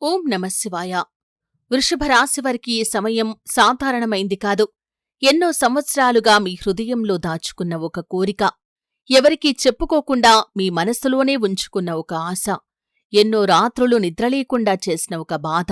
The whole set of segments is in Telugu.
ఓం నమఃశివాయ. వృషభ రాశివారికి ఈ సమయం సాధారణమైంది కాదు. ఎన్నో సంవత్సరాలుగా మీ హృదయంలో దాచుకున్న ఒక కోరిక, ఎవరికీ చెప్పుకోకుండా మీ మనసులోనే ఉంచుకున్న ఒక ఆశ, ఎన్నో రాత్రులు నిద్రలేకుండా చేసిన ఒక బాధ,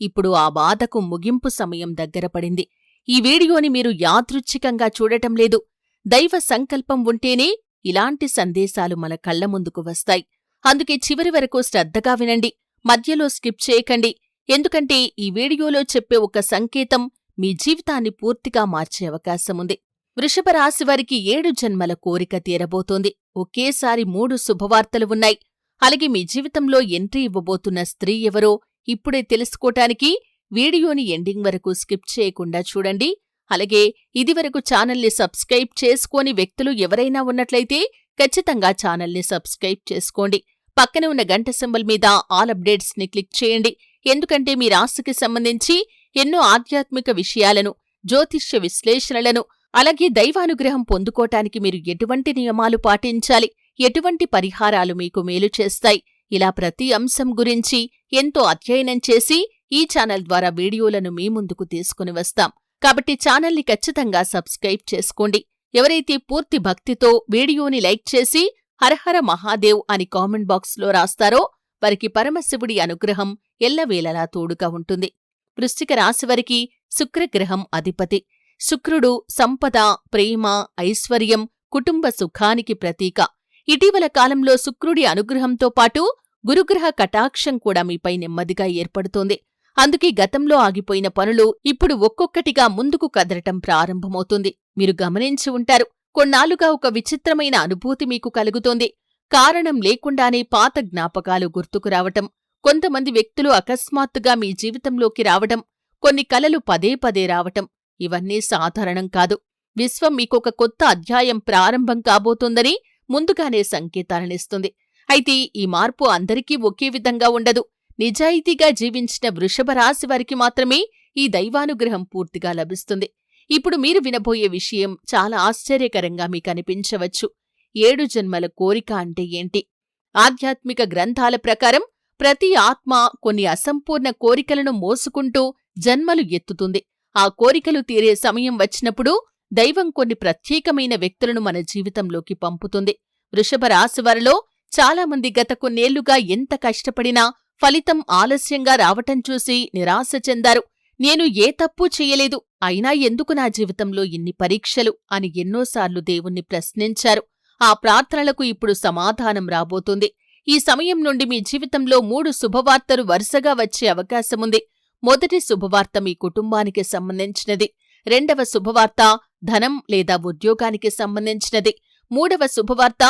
ఇప్పుడు ఆ బాధకు ముగింపు సమయం దగ్గరపడింది. ఈ వీడియోని మీరు యాదృచ్ఛికంగా చూడటం లేదు. దైవ సంకల్పం ఉంటేనే ఇలాంటి సందేశాలు మన కళ్ల ముందుకు వస్తాయి. అందుకే చివరి వరకు శ్రద్ధగా వినండి, మధ్యలో స్కిప్ చేయకండి. ఎందుకంటే ఈ వీడియోలో చెప్పే ఒక సంకేతం మీ జీవితాన్ని పూర్తిగా మార్చే అవకాశముంది. వృషభ రాశివారికి 7 జన్మల కోరిక తీరబోతోంది. ఒకేసారి 3 శుభవార్తలు ఉన్నాయి. అలాగే మీ జీవితంలో ఎంట్రీ ఇవ్వబోతున్న స్త్రీ ఎవరో ఇప్పుడే తెలుసుకోటానికి వీడియోని ఎండింగ్ వరకు స్కిప్ చేయకుండా చూడండి. అలాగే ఇదివరకు ఛానల్ని సబ్స్క్రైబ్ చేసుకోని వ్యక్తులు ఎవరైనా ఉన్నట్లయితే ఖచ్చితంగా ఛానల్ని సబ్స్క్రైబ్ చేసుకోండి. పక్కనే ఉన్న గంట సింబల్ మీద ఆల్ అప్డేట్స్ ని క్లిక్ చేయండి. ఎందుకంటే మీ రాశికి సంబంధించి ఎన్నో ఆధ్యాత్మిక విషయాలను, జ్యోతిష్య విశ్లేషణలను, అలాగే దైవానుగ్రహం పొందుకోటానికి మీరు ఎటువంటి నియమాలు పాటించాలి, ఎటువంటి పరిహారాలు మీకు మేలు చేస్తాయి, ఇలా ప్రతి అంశం గురించి ఎంతో అధ్యయనం చేసి ఈ ఛానల్ ద్వారా వీడియోలను మీ ముందుకు తీసుకుని వస్తాం. కాబట్టి ఛానల్ని ఖచ్చితంగా సబ్స్క్రైబ్ చేసుకోండి. ఎవరైతే పూర్తి భక్తితో వీడియోని లైక్ చేసి హరహర మహాదేవ్ అని కామెంట్ బాక్స్లో రాస్తారో వారికి పరమశివుడి అనుగ్రహం ఎల్లవేళలా తోడుగా ఉంటుంది. వృశ్చిక రాశివారికి శుక్రగ్రహం అధిపతి. శుక్రుడు సంపద, ప్రేమ, ఐశ్వర్యం, కుటుంబ సుఖానికి ప్రతీక. ఇటీవల కాలంలో శుక్రుడి అనుగ్రహంతో పాటు గురుగ్రహ కటాక్షం కూడా మీపై నెమ్మదిగా ఏర్పడుతోంది. అందుకే గతంలో ఆగిపోయిన పనులు ఇప్పుడు ఒక్కొక్కటిగా ముందుకు కదలటం ప్రారంభమవుతుంది. మీరు గమనించి ఉంటారు, కొన్నాళ్లుగా ఒక విచిత్రమైన అనుభూతి మీకు కలుగుతోంది. కారణం లేకుండానే పాత జ్ఞాపకాలు గుర్తుకు రావటం, కొంతమంది వ్యక్తులు అకస్మాత్తుగా మీ జీవితంలోకి రావటం, కొన్ని కలలు పదే పదే రావటం, ఇవన్నీ సాధారణం కాదు. విశ్వం మీకొక కొత్త అధ్యాయం ప్రారంభం కాబోతోందని ముందుగానే సంకేతాలనిస్తుంది. అయితే ఈ మార్పు అందరికీ ఒకే విధంగా ఉండదు. నిజాయితీగా జీవించిన వృషభ రాశి వారికి మాత్రమే ఈ దైవానుగ్రహం పూర్తిగా లభిస్తుంది. ఇప్పుడు మీరు వినబోయే విషయం చాలా ఆశ్చర్యకరంగా మీకనిపించవచ్చు. 7 జన్మల కోరిక అంటే ఏంటి? ఆధ్యాత్మిక గ్రంథాల ప్రకారం ప్రతి ఆత్మ కొన్ని అసంపూర్ణ కోరికలను మోసుకుంటూ జన్మలు ఎత్తుతుంది. ఆ కోరికలు తీరే సమయం వచ్చినప్పుడు దైవం కొన్ని ప్రత్యేకమైన వ్యక్తులను మన జీవితంలోకి పంపుతుంది. వృషభ రాశివారిలో చాలామంది గత కొన్నేళ్లుగా ఎంత కష్టపడినా ఫలితం ఆలస్యంగా రావటం చూసి నిరాశ చెందారు. నేను ఏ తప్పూ చెయ్యలేదు, అయినా ఎందుకు నా జీవితంలో ఇన్ని పరీక్షలు అని ఎన్నోసార్లు దేవుణ్ణి ప్రశ్నించారు. ఆ ప్రార్థనలకు ఇప్పుడు సమాధానం రాబోతుంది. ఈ సమయం నుండి మీ జీవితంలో 3 శుభవార్తలు వరుసగా వచ్చే అవకాశముంది. మొదటి శుభవార్త మీ కుటుంబానికి సంబంధించినది. రెండవ శుభవార్త ధనం లేదా ఉద్యోగానికి సంబంధించినది. మూడవ శుభవార్త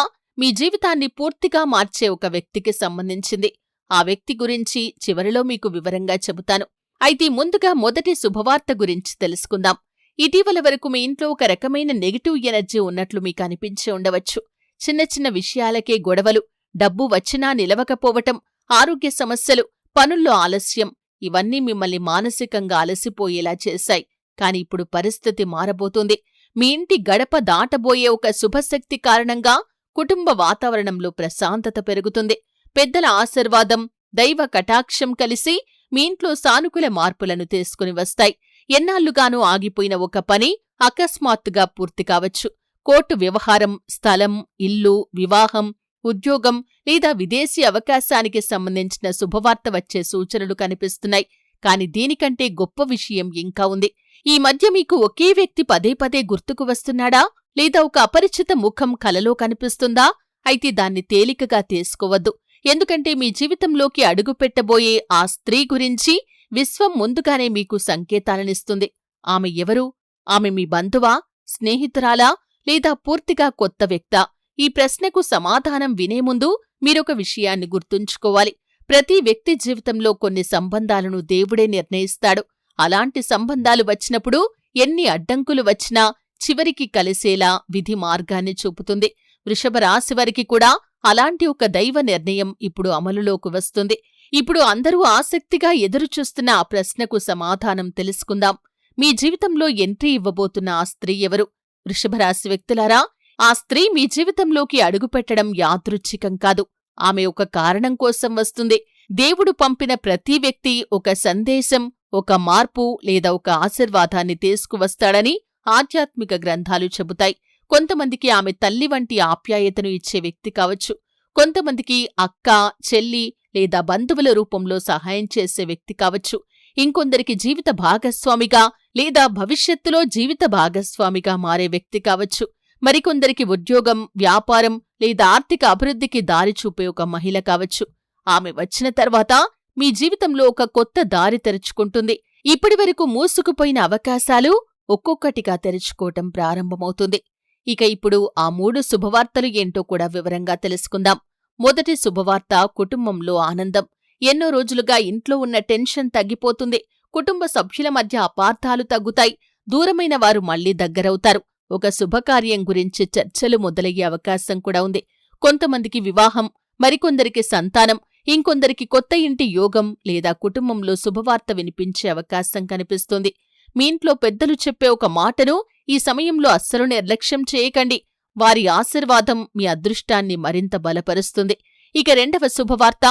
మీ జీవితాన్ని పూర్తిగా మార్చే ఒక వ్యక్తికి సంబంధించింది. ఆ వ్యక్తి గురించి చివరిలో మీకు వివరంగా చెబుతాను. అయితే ముందుగా మొదటి శుభవార్త గురించి తెలుసుకుందాం. ఇటీవల వరకు మీ ఇంట్లో ఒక రకమైన నెగటివ్ ఎనర్జీ ఉన్నట్లు మీకు అనిపించి ఉండవచ్చు. చిన్న చిన్న విషయాలకే గొడవలు, డబ్బు వచ్చినా నిలవకపోవటం, ఆరోగ్య సమస్యలు, పనుల్లో ఆలస్యం, ఇవన్నీ మిమ్మల్ని మానసికంగా అలసిపోయేలా చేశాయి. కాని ఇప్పుడు పరిస్థితి మారబోతోంది. మీ ఇంటి గడప దాటబోయే ఒక శుభశక్తి కారణంగా కుటుంబ వాతావరణంలో ప్రశాంతత పెరుగుతుంది. పెద్దల ఆశీర్వాదం, దైవ కటాక్షం కలిసి మీ ఇంట్లో సానుకూల మార్పులను తీసుకుని వస్తాయి. ఎన్నాళ్లుగానూ ఆగిపోయిన ఒక పని అకస్మాత్తుగా పూర్తి కావచ్చు. కోర్టు వ్యవహారం, స్థలం, ఇల్లు, వివాహం, ఉద్యోగం లేదా విదేశీ అవకాశానికి సంబంధించిన శుభవార్త వచ్చే సూచనలు కనిపిస్తున్నాయి. కాని దీనికంటే గొప్ప విషయం ఇంకా ఉంది. ఈ మధ్య మీకు ఒకే వ్యక్తి పదే పదే గుర్తుకు వస్తున్నాడా? లేదా ఒక అపరిచిత ముఖం కలలో కనిపిస్తుందా? అయితే దాన్ని తేలికగా తీసుకోవద్దు. ఎందుకంటే మీ జీవితంలోకి అడుగుపెట్టబోయే ఆ స్త్రీ గురించి విశ్వం ముందుగానే మీకు సంకేతాలనిస్తుంది. ఆమె ఎవరు? ఆమె మీ బంధువా, స్నేహితురాలా లేదా పూర్తిగా కొత్త వ్యక్తా? ఈ ప్రశ్నకు సమాధానం వినే ముందు మీరొక విషయాన్ని గుర్తుంచుకోవాలి. ప్రతి వ్యక్తి జీవితంలో కొన్ని సంబంధాలను దేవుడే నిర్ణయిస్తాడు. అలాంటి సంబంధాలు వచ్చినప్పుడు ఎన్ని అడ్డంకులు వచ్చినా చివరికి కలిసేలా విధి మార్గాన్ని చూపుతుంది. వృషభ రాశివారికి కూడా అలాంటి ఒక దైవ నిర్ణయం ఇప్పుడు అమలులోకి వస్తుంది. ఇప్పుడు అందరూ ఆసక్తిగా ఎదురుచూస్తున్న ఆ ప్రశ్నకు సమాధానం తెలుసుకుందాం. మీ జీవితంలో ఎంట్రీ ఇవ్వబోతున్న ఆ స్త్రీ ఎవరు? వృషభరాశి వ్యక్తులారా, ఆ స్త్రీ మీ జీవితంలోకి అడుగుపెట్టడం యాదృచ్ఛికం కాదు. ఆమె ఒక కారణం కోసం వస్తుంది. దేవుడు పంపిన ప్రతి వ్యక్తి ఒక సందేశం, ఒక మార్పు లేదా ఒక ఆశీర్వాదాన్ని తీసుకువస్తాడని ఆధ్యాత్మిక గ్రంథాలు చెబుతాయి. కొంతమందికి ఆమె తల్లి వంటి ఆప్యాయతను ఇచ్చే వ్యక్తి కావచ్చు. కొంతమందికి అక్క, చెల్లి లేదా బంధువుల రూపంలో సహాయం చేసే వ్యక్తి కావచ్చు. ఇంకొందరికి జీవిత భాగస్వామిగా లేదా భవిష్యత్తులో జీవిత భాగస్వామిగా మారే వ్యక్తి కావచ్చు. మరికొందరికి ఉద్యోగం, వ్యాపారం లేదా ఆర్థిక అభివృద్ధికి దారి చూపే ఒక మహిళ కావచ్చు. ఆమె వచ్చిన తర్వాత మీ జీవితంలో ఒక కొత్త దారి తెరుచుకుంటుంది. ఇప్పటివరకు మూసుకుపోయిన అవకాశాలు ఒక్కొక్కటిగా తెరుచుకోవటం ప్రారంభమవుతుంది. ఇక ఇప్పుడు ఆ 3 శుభవార్తలు ఏంటో కూడా వివరంగా తెలుసుకుందాం. మొదటి శుభవార్త, కుటుంబంలో ఆనందం. ఎన్నో రోజులుగా ఇంట్లో ఉన్న టెన్షన్ తగ్గిపోతుంది. కుటుంబ సభ్యుల మధ్య అపార్థాలు తగ్గుతాయి. దూరమైన వారు మళ్లీ దగ్గరవుతారు. ఒక శుభకార్యం గురించి చర్చలు మొదలయ్యే అవకాశం కూడా ఉంది. కొంతమందికి వివాహం, మరికొందరికి సంతానం, ఇంకొందరికి కొత్త ఇంటి యోగం లేదా కుటుంబంలో శుభవార్త వినిపించే అవకాశం కనిపిస్తుంది. మీ ఇంట్లో పెద్దలు చెప్పే ఒక మాటను ఈ సమయంలో అస్సలు నిర్లక్ష్యం చేయకండి. వారి ఆశీర్వాదం మీ అదృష్టాన్ని మరింత బలపరుస్తుంది. ఇక రెండవ శుభవార్త,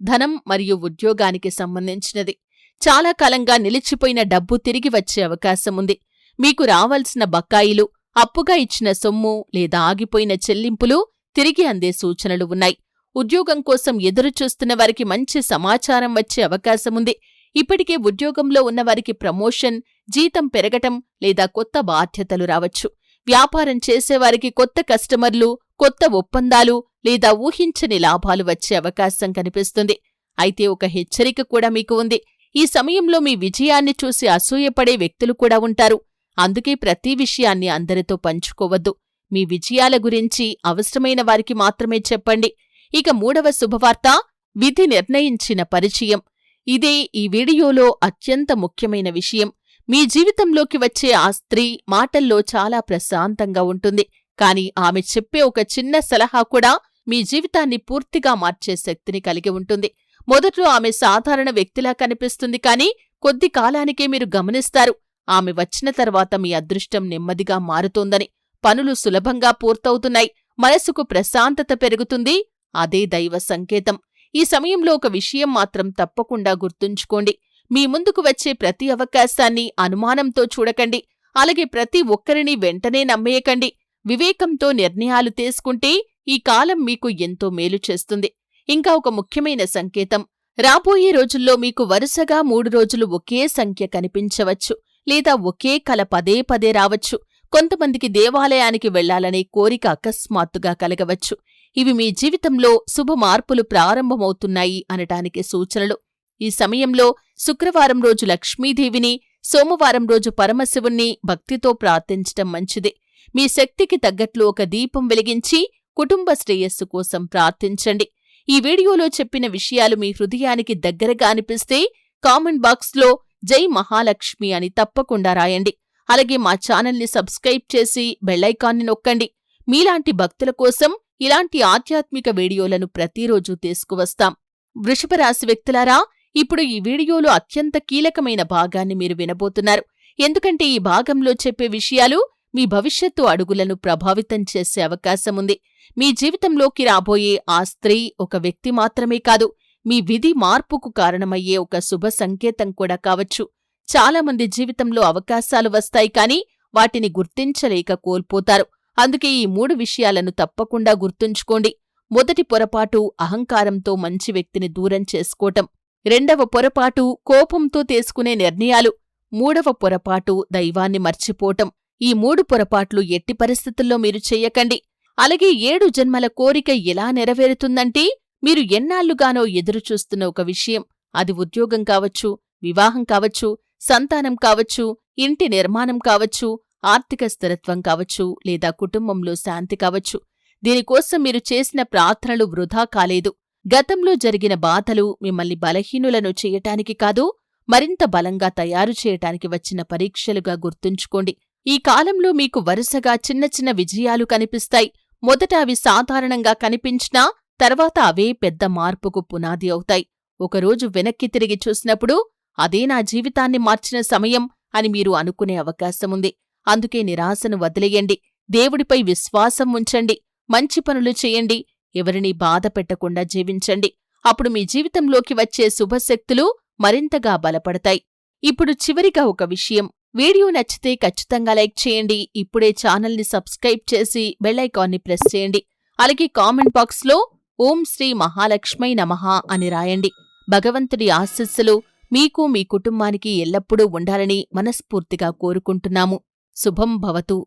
ధనం మరియు ఉద్యోగానికి సంబంధించినది. చాలా కాలంగా నిలిచిపోయిన డబ్బు తిరిగి వచ్చే అవకాశముంది. మీకు రావాల్సిన బకాయిలు, అప్పుగా ఇచ్చిన సొమ్ము లేదా ఆగిపోయిన చెల్లింపులు తిరిగి అందే సూచనలు ఉన్నాయి. ఉద్యోగం కోసం ఎదురుచూస్తున్న వారికి మంచి సమాచారం వచ్చే అవకాశముంది. ఇప్పటికే ఉద్యోగంలో ఉన్నవారికి ప్రమోషన్, జీతం పెరగటం లేదా కొత్త బాధ్యతలు రావచ్చు. వ్యాపారం చేసేవారికి కొత్త కస్టమర్లు, కొత్త ఒప్పందాలు లేదా ఊహించని లాభాలు వచ్చే అవకాశం కనిపిస్తుంది. అయితే ఒక హెచ్చరిక కూడా మీకు ఉంది. ఈ సమయంలో మీ విజయాన్ని చూసి అసూయపడే వ్యక్తులు కూడా ఉంటారు. అందుకే ప్రతి విషయాన్ని అందరితో పంచుకోవద్దు. మీ విజయాల గురించి అవసరమైన వారికి మాత్రమే చెప్పండి. ఇక మూడవ శుభవార్త, విధి నిర్ణయించిన పరిచయం. ఇదే ఈ వీడియోలో అత్యంత ముఖ్యమైన విషయం. మీ జీవితంలోకి వచ్చే ఆ స్త్రీ మాటల్లో చాలా ప్రశాంతంగా ఉంటుంది. కాని ఆమె చెప్పే ఒక చిన్న సలహా కూడా మీ జీవితాన్ని పూర్తిగా మార్చే శక్తిని కలిగి ఉంటుంది. మొదట్లో ఆమె సాధారణ వ్యక్తిలా కనిపిస్తుంది, కాని కొద్ది కాలానికే మీరు గమనిస్తారు ఆమె వచ్చిన తర్వాత మీ అదృష్టం నెమ్మదిగా మారుతోందని. పనులు సులభంగా పూర్తవుతున్నాయి. మనసుకు ప్రశాంతత పెరుగుతుంది. అదే దైవ సంకేతం. ఈ సమయంలో ఒక విషయం మాత్రం తప్పకుండా గుర్తుంచుకోండి. మీ ముందుకు వచ్చే ప్రతి అవకాశాన్ని అనుమానంతో చూడకండి. అలాగే ప్రతి ఒక్కరిని వెంటనే నమ్మేయకండి. వివేకంతో నిర్ణయాలు తీసుకుంటే ఈ కాలం మీకు ఎంతో మేలు చేస్తుంది. ఇంకా ఒక ముఖ్యమైన సంకేతం, రాబోయే రోజుల్లో మీకు వరుసగా 3 రోజులు ఒకే సంఖ్య కనిపించవచ్చు లేదా ఒకే కల పదే పదే రావచ్చు. కొంతమందికి దేవాలయానికి వెళ్లాలనే కోరిక అకస్మాత్తుగా కలగవచ్చు. ఇవి మీ జీవితంలో శుభ మార్పులు ప్రారంభమవుతున్నాయి అనటానికి సూచనలు. ఈ సమయంలో శుక్రవారం రోజు లక్ష్మీదేవిని, సోమవారం రోజు పరమశివుణ్ణి భక్తితో ప్రార్థించటం మంచిది. మీ శక్తికి తగ్గట్లు ఒక దీపం వెలిగించి కుటుంబ శ్రేయస్సు కోసం ప్రార్థించండి. ఈ వీడియోలో చెప్పిన విషయాలు మీ హృదయానికి దగ్గరగా అనిపిస్తే కామెంట్ బాక్స్లో జై మహాలక్ష్మి అని తప్పకుండా రాయండి. అలాగే మా ఛానల్ని సబ్స్క్రైబ్ చేసి బెల్లైకాన్ని నొక్కండి. మీలాంటి భక్తుల కోసం ఇలాంటి ఆధ్యాత్మిక వీడియోలను ప్రతిరోజూ తీసుకువస్తాం. వృషభ రాశి వ్యక్తులారా, ఇప్పుడు ఈ వీడియోలో అత్యంత కీలకమైన భాగాన్ని మీరు వినబోతున్నారు. ఎందుకంటే ఈ భాగంలో చెప్పే విషయాలు మీ భవిష్యత్తు అడుగులను ప్రభావితం చేసే అవకాశముంది. మీ జీవితంలోకి రాబోయే ఆ స్త్రీ ఒక వ్యక్తి మాత్రమే కాదు, మీ విధి మార్పుకు కారణమయ్యే ఒక శుభ సంకేతం కూడా కావచ్చు. చాలామంది జీవితంలో అవకాశాలు వస్తాయి, కానీ వాటిని గుర్తించలేక కోల్పోతారు. అందుకే ఈ 3 విషయాలను తప్పకుండా గుర్తుంచుకోండి. మొదటి పొరపాటు, అహంకారంతో మంచి వ్యక్తిని దూరం చేసుకోవటం. రెండవ పొరపాటు, కోపంతో తీసుకునే నిర్ణయాలు. మూడవ పొరపాటు, దైవాన్ని మర్చిపోవటం. ఈ 3 పొరపాట్లు ఎట్టి పరిస్థితుల్లో మీరు చెయ్యకండి. అలాగే 7 జన్మల కోరిక ఎలా నెరవేరుతుందంటే, మీరు ఎన్నాళ్లుగానో ఎదురుచూస్తున్న ఒక విషయం. అది ఉద్యోగం కావచ్చు, వివాహం కావచ్చు, సంతానం కావచ్చు, ఇంటి నిర్మాణం కావచ్చు, ఆర్థిక స్థిరత్వం కావచ్చు లేదా కుటుంబంలో శాంతి కావచ్చు. దీనికోసం మీరు చేసిన ప్రార్థనలు వృధా కాలేదు. గతంలో జరిగిన బాధలు మిమ్మల్ని బలహీనులను చేయటానికి కాదు, మరింత బలంగా తయారు చేయటానికి వచ్చిన పరీక్షలుగా గుర్తుంచుకోండి. ఈ కాలంలో మీకు వరుసగా చిన్న చిన్న విజయాలు కనిపిస్తాయి. మొదట అవి సాధారణంగా కనిపించినా తర్వాత అవే పెద్ద మార్పుకు పునాది అవుతాయి. ఒకరోజు వెనక్కి తిరిగి చూసినప్పుడు అదే నా జీవితాన్ని మార్చిన సమయం అని మీరు అనుకునే అవకాశముంది. అందుకే నిరాశను వదిలేయండి. దేవుడిపై విశ్వాసం ఉంచండి. మంచి పనులు చేయండి. ఎవరినీ బాధ పెట్టకుండా జీవించండి. అప్పుడు మీ జీవితంలోకి వచ్చే శుభశక్తులు మరింతగా బలపడతాయి. ఇప్పుడు చివరిగా ఒక విషయం. వీడియో నచ్చితే ఖచ్చితంగా లైక్ చేయండి. ఇప్పుడే ఛానల్ని సబ్స్క్రైబ్ చేసి బెల్ ఐకాన్ని ప్రెస్ చేయండి. అలాగే కామెంట్ బాక్స్లో ఓం శ్రీ మహాలక్ష్మై నమః అని రాయండి. భగవంతుడి ఆశీస్సులు మీకు మీ కుటుంబానికి ఎల్లప్పుడూ ఉండాలని మనస్ఫూర్తిగా కోరుకుంటున్నాము. శుభం భవతు.